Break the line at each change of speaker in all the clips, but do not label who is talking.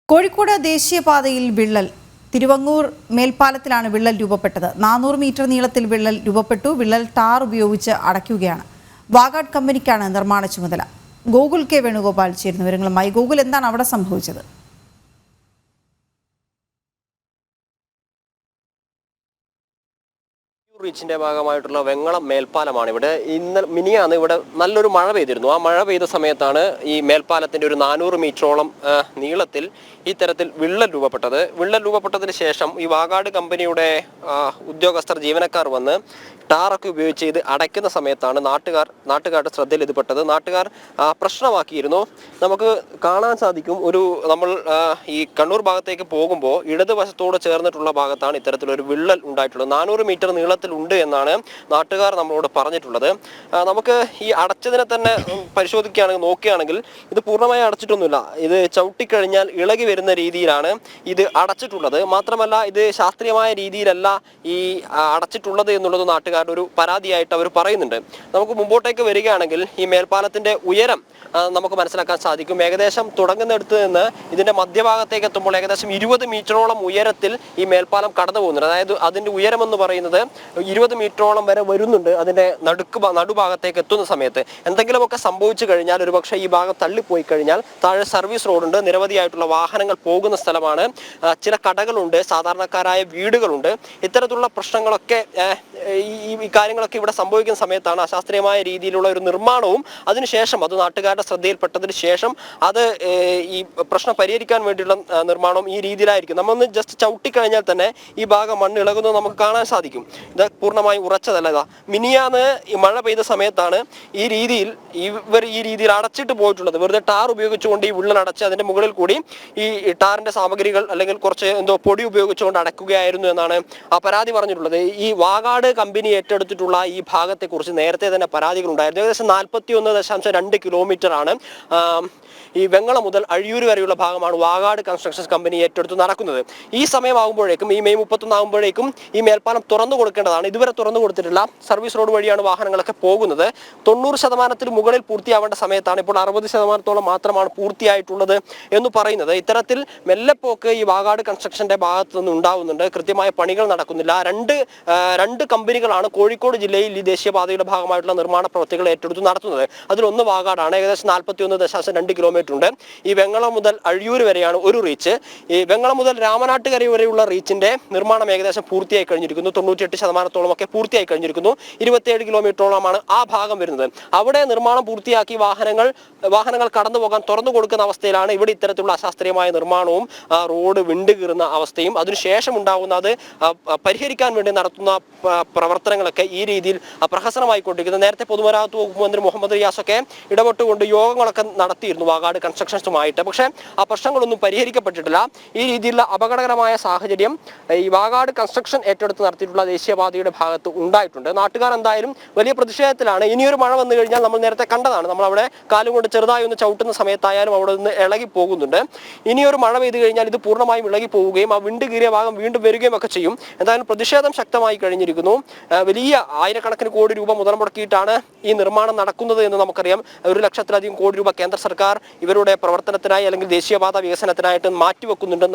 കോഴിക്കോട് ദേശീയപാതയിൽ വിള്ളൽ. തിരുവങ്ങൂർ മേൽപ്പാലത്തിലാണ് വിള്ളൽ രൂപപ്പെട്ടത്. 400 മീറ്റർ നീളത്തിൽ വിള്ളൽ രൂപപ്പെട്ടു. വിള്ളൽ ടാർ ഉപയോഗിച്ച് അടയ്ക്കുകയാണ്. വാഗാഡ് കമ്പനിക്കാണ് നിർമ്മാണ ചുമതല. ഗോകുൽ കെ വേണുഗോപാൽ ചേരുന്ന വിവരങ്ങളുമായി. ഗോകുൽ, എന്താണ് അവിടെ സംഭവിച്ചത്?
റീച്ചിന്റെ ഭാഗമായിട്ടുള്ള വെങ്ങളം മേൽപ്പാലമാണ് ഇവിടെ. മിനിയാന്ന് ഇവിടെ നല്ലൊരു മഴ പെയ്തിരുന്നു. ആ മഴ പെയ്ത സമയത്താണ് ഈ മേൽപ്പാലത്തിന്റെ ഒരു 400 മീറ്ററോളം നീളത്തിൽ ഇത്തരത്തിൽ വിള്ളൽ രൂപപ്പെട്ടത്. വിള്ളൽ രൂപപ്പെട്ടതിന് ശേഷം ഈ വാഗാഡ് കമ്പനിയുടെ ഉദ്യോഗസ്ഥർ, ജീവനക്കാർ വന്ന് ടാറൊക്കെ ഉപയോഗിച്ച് ഇത് അടയ്ക്കുന്ന സമയത്താണ് നാട്ടുകാരുടെ ശ്രദ്ധയിൽ ഇത് പെട്ടത്. നാട്ടുകാർ പ്രശ്നമാക്കിയിരുന്നു. നമുക്ക് കാണാൻ സാധിക്കും, നമ്മൾ ഈ കണ്ണൂർ ഭാഗത്തേക്ക് പോകുമ്പോൾ ഇടതുവശത്തോട് ചേർന്നിട്ടുള്ള ഭാഗത്താണ് ഇത്തരത്തിലൊരു വിള്ളൽ ഉണ്ടായിട്ടുള്ളത്. 400 മീറ്റർ നീളത്തിൽ ഉണ്ട് എന്നാണ് നാട്ടുകാർ നമ്മളോട് പറഞ്ഞിട്ടുള്ളത്. നമുക്ക് ഈ അടച്ചതിനെ തന്നെ നോക്കുകയാണെങ്കിൽ ഇത് പൂർണ്ണമായി അടച്ചിട്ടൊന്നുമില്ല. ഇത് ചവിട്ടിക്കഴിഞ്ഞാൽ ഇളകി വരുന്ന രീതിയിലാണ് ഇത് അടച്ചിട്ടുള്ളത്. മാത്രമല്ല, ഇത് ശാസ്ത്രീയമായ രീതിയിലല്ല ഈ അടച്ചിട്ടുള്ളത് എന്നുള്ളത് നാട്ടുകാരുടെ ഒരു പരാതിയായിട്ട് അവർ പറയുന്നുണ്ട്. നമുക്ക് മുമ്പോട്ടേക്ക് വരികയാണെങ്കിൽ ഈ മേൽപ്പാലത്തിന്റെ ഉയരം നമുക്ക് മനസ്സിലാക്കാൻ സാധിക്കും. ഏകദേശം തുടങ്ങുന്നിടത്ത് നിന്ന് ഇതിന്റെ മധ്യഭാഗത്തേക്ക് എത്തുമ്പോൾ ഏകദേശം 20 മീറ്ററോളം ഉയരത്തിൽ ഈ മേൽപ്പാലം കടന്നു പോകുന്നുണ്ട്. അതായത് അതിന്റെ ഉയരം എന്ന് പറയുന്നത് 20 മീറ്ററോളം വരെ വരുന്നുണ്ട്. അതിന്റെ നടുഭാഗത്തേക്ക് എത്തുന്ന സമയത്ത് എന്തെങ്കിലുമൊക്കെ സംഭവിച്ചു കഴിഞ്ഞാൽ, ഒരുപക്ഷെ ഈ ഭാഗം തള്ളിപ്പോയി കഴിഞ്ഞാൽ താഴെ സർവീസ് റോഡുണ്ട്, നിരവധിയായിട്ടുള്ള വാഹനങ്ങൾ പോകുന്ന സ്ഥലമാണ്, ചില കടകളുണ്ട്, സാധാരണക്കാരായ വീടുകളുണ്ട്. ഇത്തരത്തിലുള്ള പ്രശ്നങ്ങളൊക്കെ ഈ കാര്യങ്ങളൊക്കെ ഇവിടെ സംഭവിക്കുന്ന സമയത്താണ് അശാസ്ത്രീയമായ രീതിയിലുള്ള ഒരു നിർമ്മാണവും അതിനുശേഷം അത് നാട്ടുകാരുടെ ശ്രദ്ധയിൽപ്പെട്ടതിന് ശേഷം അത് ഈ പ്രശ്നം പരിഹരിക്കാൻ വേണ്ടിയുള്ള നിർമ്മാണം ഈ രീതിയിലായിരിക്കും. നമ്മളൊന്ന് ജസ്റ്റ് ചവിട്ടിക്കഴിഞ്ഞാൽ തന്നെ ഈ ഭാഗം മണ്ണ് ഇളകുന്നത് നമുക്ക് കാണാൻ സാധിക്കും. ഇത് പൂർണ്ണമായും ഉറച്ചതല്ല. മിനിയാന്ന് ഈ മഴ പെയ്ത സമയത്താണ് ഈ രീതിയിൽ അടച്ചിട്ട് പോയിട്ടുള്ളത്. വെറുതെ ടാർ ഉപയോഗിച്ചുകൊണ്ട് ഈ വിള്ളൽ അടച്ച് അതിന്റെ മുകളിൽ കൂടി ഈ ടാറിന്റെ സാമഗ്രികൾ അല്ലെങ്കിൽ കുറച്ച് പൊടി ഉപയോഗിച്ചുകൊണ്ട് അടയ്ക്കുകയായിരുന്നു എന്നാണ് ആ പരാതി പറഞ്ഞിട്ടുള്ളത്. ഈ വാഗാഡ് കമ്പനി ഏറ്റെടുത്തിട്ടുള്ള ഈ ഭാഗത്തെക്കുറിച്ച് നേരത്തെ തന്നെ പരാതികൾ ഉണ്ടായിരുന്നു. ഏകദേശം 41.2 കിലോമീറ്റർ ആണ് ഈ വെങ്ങളം മുതൽ അഴിയൂർ വരെയുള്ള ഭാഗമാണ് വാഗാഡ് കൺസ്ട്രക്ഷൻസ് കമ്പനി ഏറ്റെടുത്ത് നടക്കുന്നത്. ഈ സമയമാകുമ്പോഴേക്കും, ഈ മെയ് 31 ആകുമ്പോഴേക്കും ഈ മേൽപ്പാലം തുറന്നു കൊടുക്കേണ്ടതാണ്. ഇതുവരെ തുറന്നു കൊടുത്തിട്ടില്ല. സർവീസ് റോഡ് വഴിയാണ് വാഹനങ്ങളൊക്കെ പോകുന്നത്. 90% മുകളിൽ പൂർത്തിയാവേണ്ട സമയത്താണ് ഇപ്പോൾ 60% മാത്രമാണ് പൂർത്തിയായിട്ടുള്ളത് എന്ന് പറയുന്നത്. ഇത്തരത്തിൽ മെല്ലെപ്പോക്ക് ഈ വാഗാഡ് കൺസ്ട്രക്ഷന്റെ ഭാഗത്തു നിന്ന് ഉണ്ടാവുന്നുണ്ട്. കൃത്യമായ പണികൾ നടക്കുന്നില്ല. രണ്ട് കമ്പനികളാണ് കോഴിക്കോട് ജില്ലയിൽ ഈ ദേശീയപാതയുടെ ഭാഗമായിട്ടുള്ള നിർമ്മാണ പ്രവൃത്തികൾ ഏറ്റെടുത്ത് നടത്തുന്നത്. അതിലൊന്ന് വാഗാഡാണ്. ഏകദേശം 41.2 കിലോമീറ്റർ ഉണ്ട്. ഈ വെങ്ങളം മുതൽ അഴിയൂർ വരെയാണ് ഒരു റീച്ച്. ഈ വെങ്ങളം മുതൽ രാമനാട്ടുകര വരെയുള്ള റീച്ചിന്റെ നിർമ്മാണം ഏകദേശം പൂർത്തിയായി കഴിഞ്ഞിരിക്കുന്നു. 98% ഒക്കെ പൂർത്തിയായി കഴിഞ്ഞിരിക്കുന്നു. 27 കിലോമീറ്ററോളമാണ് ആ ഭാഗം വരുന്നത്. അവിടെ നിർമ്മാണം പൂർത്തിയാക്കി വാഹനങ്ങൾ കടന്നു പോകാൻ തുറന്നു കൊടുക്കുന്ന അവസ്ഥയിലാണ് ഇവിടെ ഇത്തരത്തിലുള്ള അശാസ്ത്രീയമായ നിർമ്മാണവും റോഡ് വിണ്ട് കീറുന്ന അവസ്ഥയും അതിനുശേഷം ഉണ്ടാകുന്ന അത് പരിഹരിക്കാൻ വേണ്ടി നടത്തുന്ന പ്രവർത്തനങ്ങളൊക്കെ ഈ രീതിയിൽ പ്രഹസനമായിക്കൊണ്ടിരിക്കുന്നത്. നേരത്തെ പൊതുമരാമത്ത് വകുപ്പ് മന്ത്രി മുഹമ്മദ് റിയാസൊക്കെ ഇടപെട്ടുകൊണ്ട് യോഗങ്ങളൊക്കെ നടത്തിയിരുന്നു വാഗാഡ് കൺസ്ട്രക്ഷൻസുമായിട്ട്. പക്ഷേ ആ പ്രശ്നങ്ങളൊന്നും പരിഹരിക്കപ്പെട്ടിട്ടില്ല. ഈ രീതിയിലുള്ള അപകടകരമായ സാഹചര്യം ഈ വാഗാഡ് കൺസ്ട്രക്ഷൻ ഏറ്റെടുത്ത് നടത്തിയിട്ടുള്ള ദേശീയപാതയുടെ ഭാഗത്ത് ഉണ്ടായിട്ടുണ്ട്. നാട്ടുകാർ എന്തായാലും വലിയ പ്രതിഷേധത്തിലാണ്. ഇനിയൊരു മഴ വന്നു കഴിഞ്ഞാൽ നമ്മൾ നേരത്തെ കണ്ടതാണ്, നമ്മൾ അവിടെ കാലും കൊണ്ട് ചെറുതായി ഒന്ന് ചവിട്ടുന്ന സമയത്തായാലും അവിടെ നിന്ന് ഇളകി പോകുന്നുണ്ട്. ഇനിയൊരു മഴ പെയ്തു കഴിഞ്ഞാൽ ഇത് പൂർണ്ണമായും ഇളകി പോവുകയും ആ വിണ്ട് കീറിയ ഭാഗം വീണ്ടും വരികയും ഒക്കെ ചെയ്യും. എന്തായാലും പ്രതിഷേധം ശക്തമായി കഴിഞ്ഞിരിക്കുന്നു. വലിയ ആയിരക്കണക്കിന് കോടി രൂപ മുതൽ മുടക്കിയിട്ടാണ് ഈ നിർമ്മാണം നടക്കുന്നത് എന്ന് നമുക്കറിയാം. 1 ലക്ഷത്തിലധികം കോടി രൂപ കേന്ദ്ര സർക്കാർ ഇവരുടെ പ്രവർത്തനത്തിനായി അല്ലെങ്കിൽ ദേശീയപാത വികസനത്തിനായിട്ട്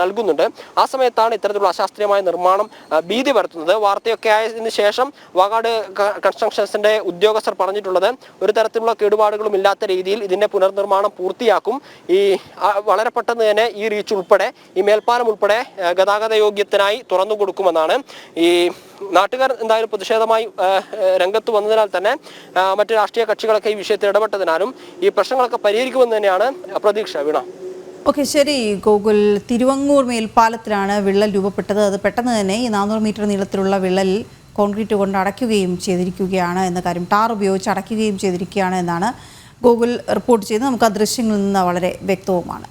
നൽകുന്നുണ്ട്. ആ സമയത്താണ് ഇത്തരത്തിലുള്ള അശാസ്ത്രീയമായ നിർമ്മാണം ഭീതി പരത്തുന്നത്. വാർത്തയൊക്കെ ആയതിനു ശേഷം വാഗാഡ് കൺസ്ട്രക്ഷൻസിന്റെ ഉദ്യോഗസ്ഥർ പറഞ്ഞിട്ടുള്ളത് ഒരു തരത്തിലുള്ള കേടുപാടുകളും ഇല്ലാത്ത രീതിയിൽ ഇതിന്റെ പുനർനിർമ്മാണം പൂർത്തിയാക്കും. വളരെ പെട്ടെന്ന് തന്നെ ഈ റീച്ച് ഉൾപ്പെടെ ഈ മേൽപ്പാലം ഉൾപ്പെടെ ഗതാഗത യോഗ്യത്തിനായി തുറന്നു കൊടുക്കുമെന്നാണ്. ഈ നാട്ടുകാർ എന്തായാലും പ്രതിഷേധമായി രംഗത്ത് വന്നതിനാൽ തന്നെ മറ്റു രാഷ്ട്രീയ കക്ഷികളൊക്കെ ഈ വിഷയത്തിൽ ഇടപെട്ടതിനാലും ഈ പ്രശ്നങ്ങളൊക്കെ പരിഹരിക്കുമെന്ന് തന്നെയാണ് പ്രതീക്ഷ. വീണ.
ഓക്കെ, ശരി ഗോകുൽ. തിരുവങ്ങൂർ മേൽപ്പാലത്തിലാണ് വിള്ളൽ രൂപപ്പെട്ടത്. അത് പെട്ടെന്ന് തന്നെ ഈ 400 മീറ്റർ നീളത്തിലുള്ള വിള്ളൽ കോൺക്രീറ്റ് കൊണ്ട് അടയ്ക്കുകയും ചെയ്തിരിക്കുകയാണ് എന്ന കാര്യം, ടാർ ഉപയോഗിച്ച് അടയ്ക്കുകയും ചെയ്തിരിക്കുകയാണ് എന്നാണ് ഗോകുൽ റിപ്പോർട്ട് ചെയ്തത്. നമുക്ക് ആ ദൃശ്യങ്ങളിൽ നിന്ന് വളരെ വ്യക്തവുമാണ്.